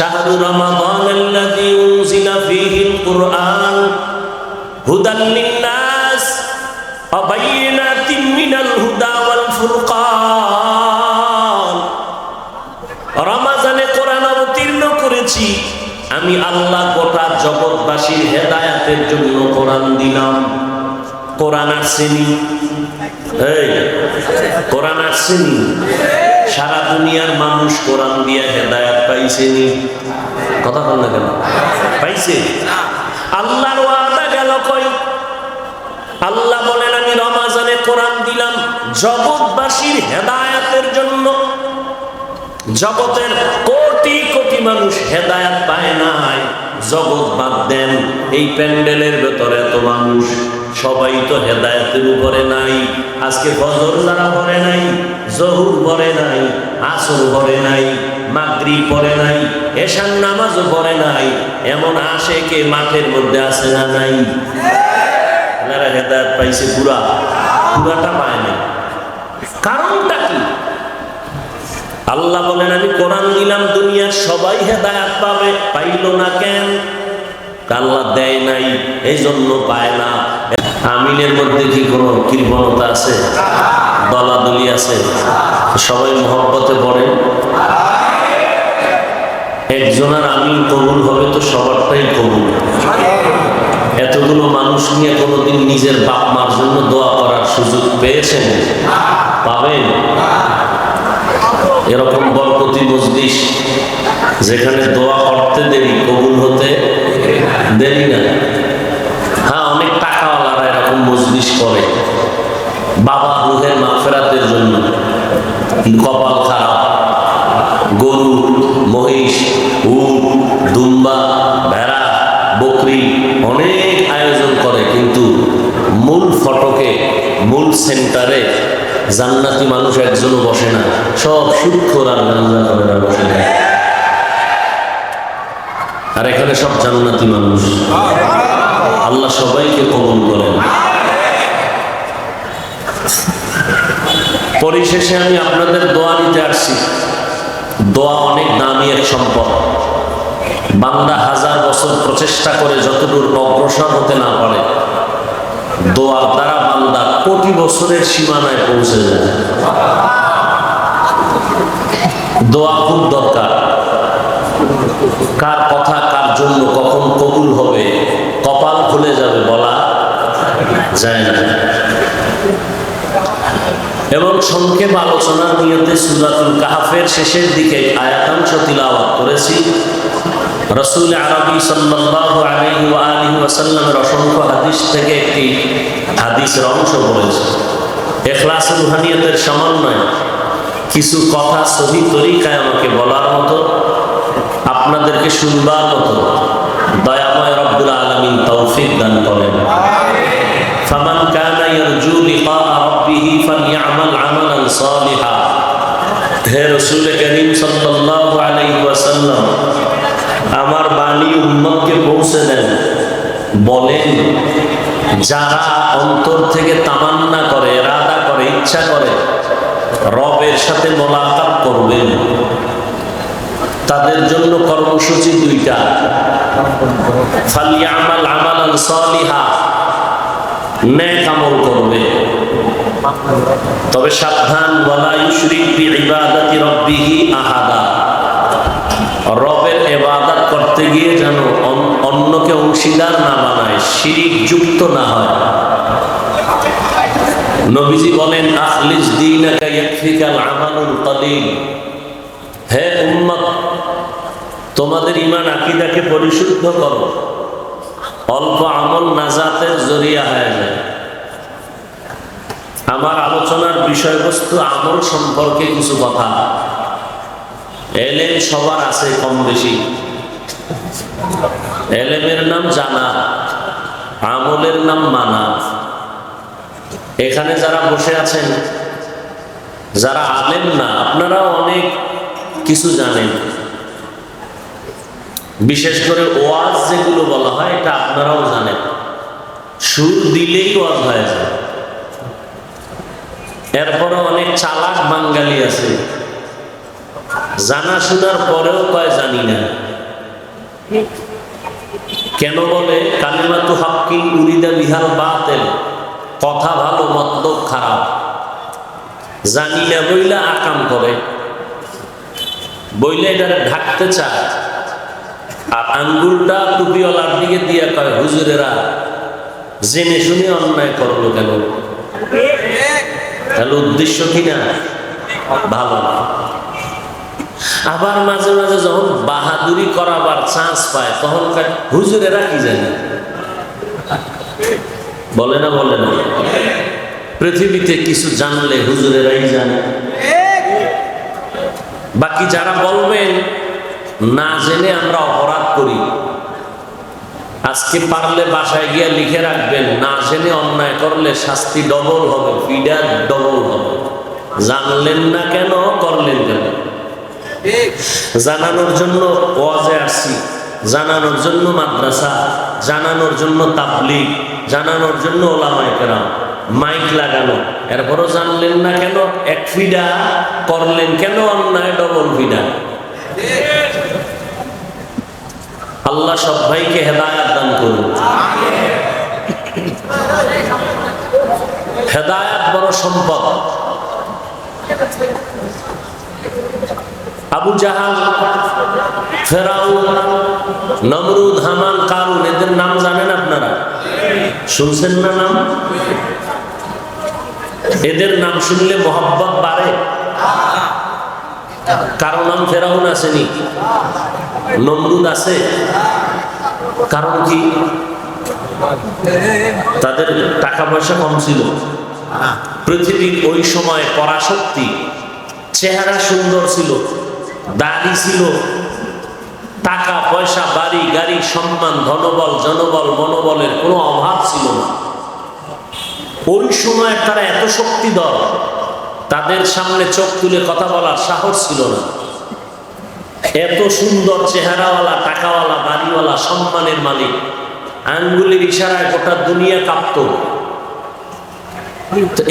শাহরু রমাদানাল্লাযী উনজিলা ফীহিল কুরআন হুদাল লিন-নাস ওয়া বায়িনাতিন মিনাল হুদা ওয়াল ফুরকান। রমজানে কোরআন অবতীর্ণ করেছি আমি আল্লাহ, গোটা জগৎবাসীর হেদায়েতের জন্য কোরআন দিলাম। কোরআন আসেনি, এই কোরআন আসেনি, সারা দুনিয়ার মানুষ কোরআন দিয়ে হেদায়েত পাইছেনি? কথা বল না কেন? পাইছে? আল্লাহর ওয়াদা গেল কই? আল্লাহ বলেন আমি রমজানে কোরআন দিলাম জগৎবাসীর হেদায়েতের জন্য। জগতের কোটি কোটি মানুষ হেদায়েত পায় নাই। জগৎ বাদ দেন, এই প্যান্ডেলের ভেতরে এত মানুষ, সবাই তো হেদায়েতের উপরে নাই। আজকে ফজর যারা পড়ে নাই, জহুর পড়ে নাই, আসর পড়ে নাই, মাগরিব পড়ে নাই, এশার নামাজও পড়ে নাই, এমন আশেকে মাঠের মধ্যে আছে না নাই? এনারা হেদায়েত পাইছে পুরাটা পায় না। কারণটা কি? আল্লাহ বলেন আমি কোরআন দিলাম দুনিয়ার সবাই হেদায়েত পাবে। পাইল না কেন? আল্লাহ দেয় নাই, এই জন্য পায় না। আমিনের মধ্যে কি কোনো কৃপণতা আছে? দলাদলি আছে? সবাই মহব্বতে পড়ে। একজনের আমিন কবুল হবে তো সবারটাই কবুল। এতগুলো মানুষ নিয়ে কোনোদিন নিজের বাপ মার জন্য দোয়া করার সুযোগ পেয়েছেন? পাবেন? এরকম বরকতি মজলিস যেখানে দোয়া করতে দেরি, কবুল হতে দেরি না। হ্যাঁ, অনেক টাকাওয়ালারা এরকম মজলিস করে বাবা রুহের মাগফিরাতের জন্য। কপাল খারাপ, গরু, মহিষ, উট, দুম্বা, ভেড়া, বকরি অনেক আয়োজন করে, কিন্তু মূল ফটকে, মূল সেন্টারে জান্নাতি মানুষ একজনও বসে না। সব সুদখোর আর গাঁজা করে বসে না। আর এখানে সব জান্নাতি মানুষ। আল্লাহ সবাইকে কবুল করেন। পরিশেষে আমি আপনাদের দোয়া নিতে আসছি। দোয়া অনেক দামি এক সম্পদ। বান্দা হাজার বছর প্রচেষ্টা করে যতদূর অগ্রসর হতে না পারে, দোয়ার দ্বারা বান্দা কোটি বছরের সীমানায় পৌঁছে যায়। দোয়া খুব দরকার। কার কথা কার জন্য কখন কবুল হবে, কপাল খুলে যাবে বলা যায় না। এবং সংক্ষেপ আলোচনার নিয়তে সূরাতুল কাহফের শেষের দিকে আয়াতাংশ তিলাওয়াত করেছি। রাসূল আরবি সাল্লাল্লাহু আলাইহি ওয়া আলিহি ওয়াসাল্লামের অসংখ্য হাদিস থেকে একটি হাদিসের অংশ বলেছি। ইখলাস রুহানিয়তের সমন্বয়ে কিছু কথা সহি তরিকায় আমাকে বলার মতো, আপনাদেরকে শুনবার মতো দয়াময় রব্বুল আলামিন তৌফিক দান করেন। ফামান কানা ইয়ারজু লিকা রাব্বিহি ফালইআমাল আমালান সালিহা। হে রাসূল করিম সাল্লাল্লাহু আলাইহি ওয়াসাল্লাম, আমার বাণী উম্মতকে পৌঁছে দেন, বলেন যারা অন্তর থেকে তামান্না করে, ইরাদা করে, ইচ্ছা করে রবের সাথে মোলাকাত করবেন, তাদের জন্য কর্মসূচি দুইটা। ফালইআমাল আমালান সালিহা, নেক আমল করবে, তবে সাবধান, ওয়ালা ইউশরিক বিইবাদাতি রাব্বিহি আহাদা। রবের ইবাদত করতে গিয়ে যেন অন্যকে অংশীদার না বানায়, শিরিক যুক্ত না হয়। নবীজি বলেন আখলিস দীনাকা ইয়াকফিকাল আমালুল কলিল। হে উম্মত, তোমাদের ঈমান আকীদাকে পরিশুদ্ধ করো, অল্প আমল নাজাতের জরিয়া হয়ে যায়। আমার আলোচনার বিষয়বস্তু আমল সম্পর্কে কিছু কথা। এলেম সবার আছে কম বেশি। এলেমের নাম জানা, আমলের নাম মানা। এখানে যারা বসে আছেন, যারা আলেম না, আপনারাও অনেক কিছু জানেন। বিশেষ করে ওয়াজ যেগুলো বলা হয়, এটা আপনারাও জানেন। সুর দিলেই ওয়াজ হয়ে যায়। এরপরে অনেক চালাক বাঙালি আছে, জানা শোনার পরেও কয় জানি না। কেন বলে কালিমাতু হাক্কিন উরিদা বিহাল বাতিল, কথা ভালো মতলব খারাপ। জানি না বইলা আকাম করে, বইলে এটা ঢাকতে চায়, আর আঙ্গুলটা টুপিওয়ালার দিকে দিয়ে কয় হুজুরেরা জেনে শুনে অন্যায় করলো কেন? তাহলে উদ্দেশ্য কিনা ভালো না। আবার মাঝে মাঝে যখন বাহাদুরি করাবার চান্স পায় তখন হুজুরেরা কি জানে, বলে না বলে না? পৃথিবীতে কিছু জানলে হুজুরেরাই জানে। বাকি যারা বলবেন না জেনে আমরা অপরাধ করি, আজকে পারলে বাসায় গিয়ে লিখে রাখবেন, না জেনে অন্যায় করলে শাস্তি ডবল হবে, ফিডা ডবল হবে। জানলেন না কেন, করলেন কেন? জানানোর জন্য ওয়াজে আসছি, জানানোর জন্য মাদ্রাসা, জানানোর জন্য তাবলীগ, জানানোর জন্য ওলামায়ে কেরাম, মাইক লাগানো, এরপরও জানলেন না কেন, এক ফিডা। করলেন কেন অন্যায়, ডবল ফিডা। আল্লাহ সব ভাইকে হেদায়েত দান করুন। হেদায়েত বড় সম্পদ। আবু জাহাল, ফেরাউন, নমরুদ, হামান, কারুন, এদের নাম জানেন আপনারা? শুনছেন না নাম? এদের নাম শুনলে মোহাব্বত বাড়ে? কারো নাম ফেরাউন আসেনি, নমরুদ আছে? কারণ কি? তাদের টাকা পয়সা কম ছিল, পৃথিবীর ওই সময় পরাশক্তি, চেহারা সুন্দর ছিল, দাড়ি ছিল, টাকা পয়সা, বাড়ি গাড়ি, সম্মান, ধনবল, জনবল, মনোবলের কোনো অভাব ছিল না। ওই সময় তারা এত শক্তিধর, তাদের সামনে চোখ তুলে কথা বলার সাহস ছিল না। এত সুন্দর চেহারাওয়ালা, টাকাওয়ালা, বাড়িওয়ালা, সম্মানের মালিক, আঙ্গুলের ইশারায় গোটা দুনিয়া কাঁপত।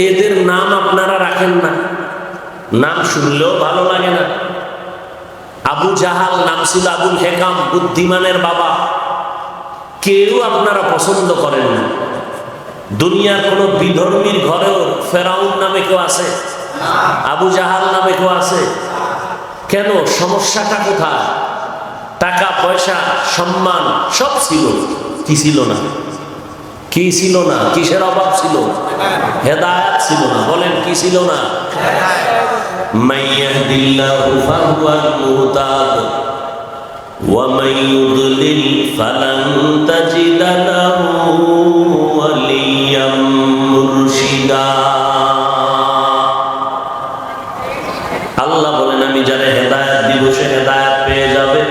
এদের নাম আপনারা রাখেন না, নাম শুনলেও ভালো লাগে না। আবু জাহাল নাম ছিল আবুল হেকাম, বুদ্ধিমানের বাবা। কেউ আপনারা পছন্দ করেন না। দুনিয়ার কোন বিধর্মীর ঘরেও ফেরাউন নামে কেউ আছে? আবু জাহাল নামে কেউ আছে? কেন? সমস্যাটা কোথায়? টাকা পয়সা, সম্মান সব ছিল, কি ছিল না? কি ছিল না? কিসের অভাব ছিল? হেদায়েত ছিল না। বলেন কি ছিল না? মাইয়াহদিল্লাহু ফাহুয়াল মুহতাদ ওয়া মান ইউদ্লিল ফালান তাজিদা লাহু ওয়ালিয়াম মুরশিদা। আল্লাহ বলেন, আমি যারে হেদায়েত দিব সে হেদায়েত পেয়ে যাবে,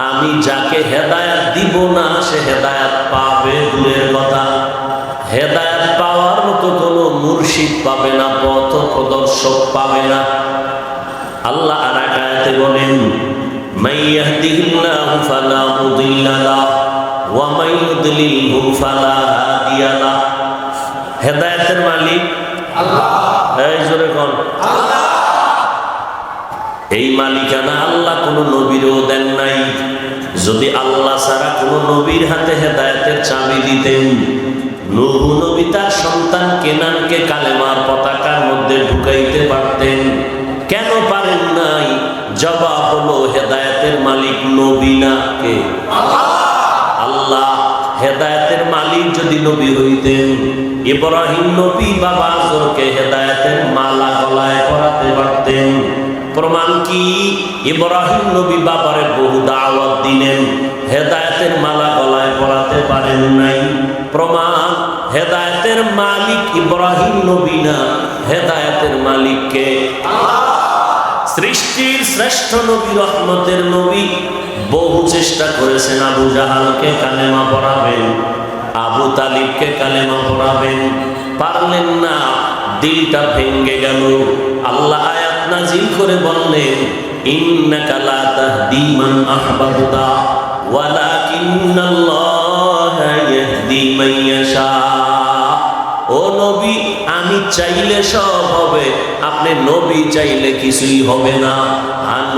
আমি যাকে হেদায়েত দিব না সে হেদায়েত পাবে দূরের কথা, হেদায়েত পাওয়ার মতো কোনো মুর্শিদ পাবে না, পথ প্রদর্শক পাবে না। আল্লাহ আর এক আয়াতে বলেন, মাইয়াহদিহিল্লাহু ফালা মুদিল্লা লাহু ওয়া মান ইউদ্লিলহু ফালা হাদিয়া লাহু। হেদায়েতের মালিক আল্লাহ। এই জোরে কোন আল্লাহ। এই মালিকানা আল্লাহ কোন নবীরও দেন নাই। যদি আল্লাহ ছাড়া কোন নবীর হাতে হেদায়েতের চাবি দিতেন, নূহ নবী তার সন্তান কেনানকে কালেমার পতাকার মধ্যে ঢুকাইতে পারতেন। কেন পারেন নাই? জবাব হলো, হেদায়েতের মালিক নবী না, কে? আল্লাহ। হেদায়েতের মালিক যদি নবী হইতেন, ইব্রাহিম নবী বাবা আজরকে হেদায়েতের মালা গলায় পরাতে পারতেন। প্রমাণ কি? ইব্রাহিম নবী বাবারে বহু দাওয়াত দিলেন, হেদায়েতের মালা গলায় পরাতে পারেন নাই। প্রমাণ, হেদায়েতের মালিক ইব্রাহিম নবী না, হেদায়েতের মালিক কে? আল্লাহ। সৃষ্টির শ্রেষ্ঠ নবী, রহমতের নবী, বহু চেষ্টা করেছেন আবু জাহালকে কালেমা পড়াবেন, আবু তালিবকে কালেমা পড়াবেন, পারলেন না, দিলটা ভেঙ্গে গেল। আল্লাহ আয়াত নাজিল করে বললেন, ইন্নাকা লা তাহদি মান আহবাবতা ওয়ালাকিন্নাল্লাহা ইয়াহদি মান ইয়াশা। ও নবী, আমি চাইলে সব হবে, আপনি নবী চাইলে কিছুই হবে না।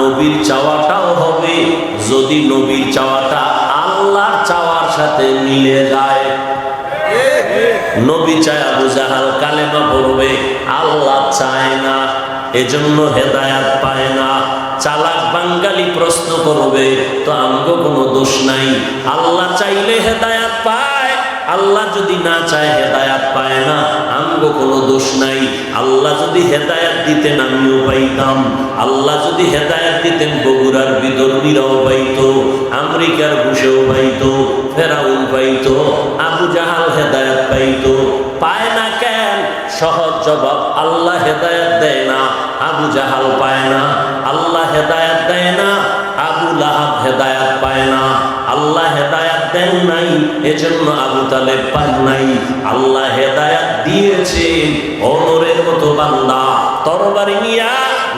নবীর চাওয়াটাও হবে যদি নবীর চাওয়াটা আল্লাহর চাওয়ার সাথে মিলে যায়। নবী চায় আবু জাহাল কালেমা পড়বে, আল্লাহ চায় না, এজন্য হেদায়াত পায় না। চালাক বাঙ্গালি প্রশ্ন করবে, তো আমগো কোনো দোষ নাই। আল্লাহ চাইলে হেদায়াত পায়, আল্লাহ যদি না চায় হেদায়াত পায় না, আমগো কোনো দোষ নাই। আল্লাহ যদি হেদায়াত দিতেন আমিও পাইতাম, আল্লাহ যদি হেদায়াত দিতেন বগুড়ার বিদর্মীরাও পাইত, আমেরিকার বুশেও পাইত, ফেরাউন পাইত, আবু জাহাল হেদায়াত পাইত। পায় না কেন? সহজ জবাব, আল্লাহ হেদায়াত দেয় না, আবু জাহাল পায় না। আল্লাহ হেদায়াত দেয় না, আবু লাহাব হেদায়াত পায় না। আল্লাহ হেদায়াত দেন নাই, এজন্য আবু তালেব পান নাই। আল্লাহ হেদায়াত দিয়েছেন, ওমরের মতো বান্দা তরবারি নিয়া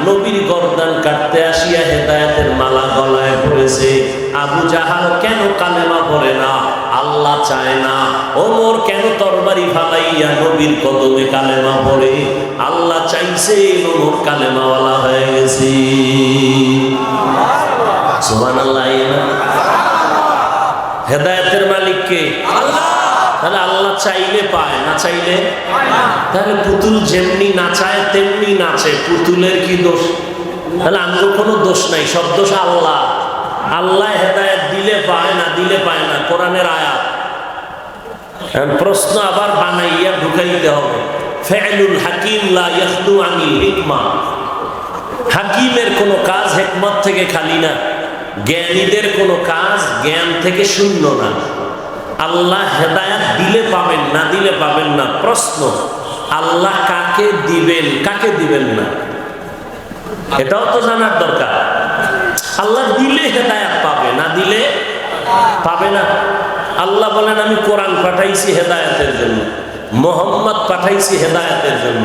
নবীর গর্দান কাটতে আসিয়া হেদায়াতের মালা গলায় পড়েছে। আবু জাহাল কেন কালেমা পড়ে না? আল্লাহ চায় না। ওমর কেন তরবারি ফালাইয়া নবীর কদমে কালেমা পড়ে? আল্লাহ চাইছে, ওমর কালেমাওয়ালা হয়ে গেছে। সুবহানাল্লাহ। হেদায়েতের মালিক কে? আল্লাহ। তাহলে আল্লাহ চাইলে পায়, না চাইলে? তাহলে পুতুল যেমনি নাচায় তেমনি নাচে, পুতুলের কি দোষ? তাহলে আমার কোনো দোষ নাই, সব দোষ আল্লাহ। আল্লাহ হেদায়েত দিলে পায়, না দিলে পায় না, কোরআনের আয়াত। প্রশ্ন আবার বানাইয়া ঢুকাইতে হবে। ফেলুল হাকিম লা ইয়াখলু আনিল হিকমা। হাকিমের কোনো কাজ হিকমত থেকে খালি না, জ্ঞানীদের কোনো কাজ জ্ঞান থেকে শূন্য না। আল্লাহ হেদায়াত দিলে পাবেন, না দিলে পাবেন না। প্রশ্ন, আল্লাহ কাকে দিবেন, কাকে দিবেন না, এটাও তো জানার দরকার। আল্লাহ দিলে হেদায়াত পাবে, না দিলে পাবে না। আল্লাহ বলেন আমি কোরআন পাঠাইছি হেদায়াতের জন্য, মোহাম্মদ পাঠাইছি হেদায়াতের জন্য।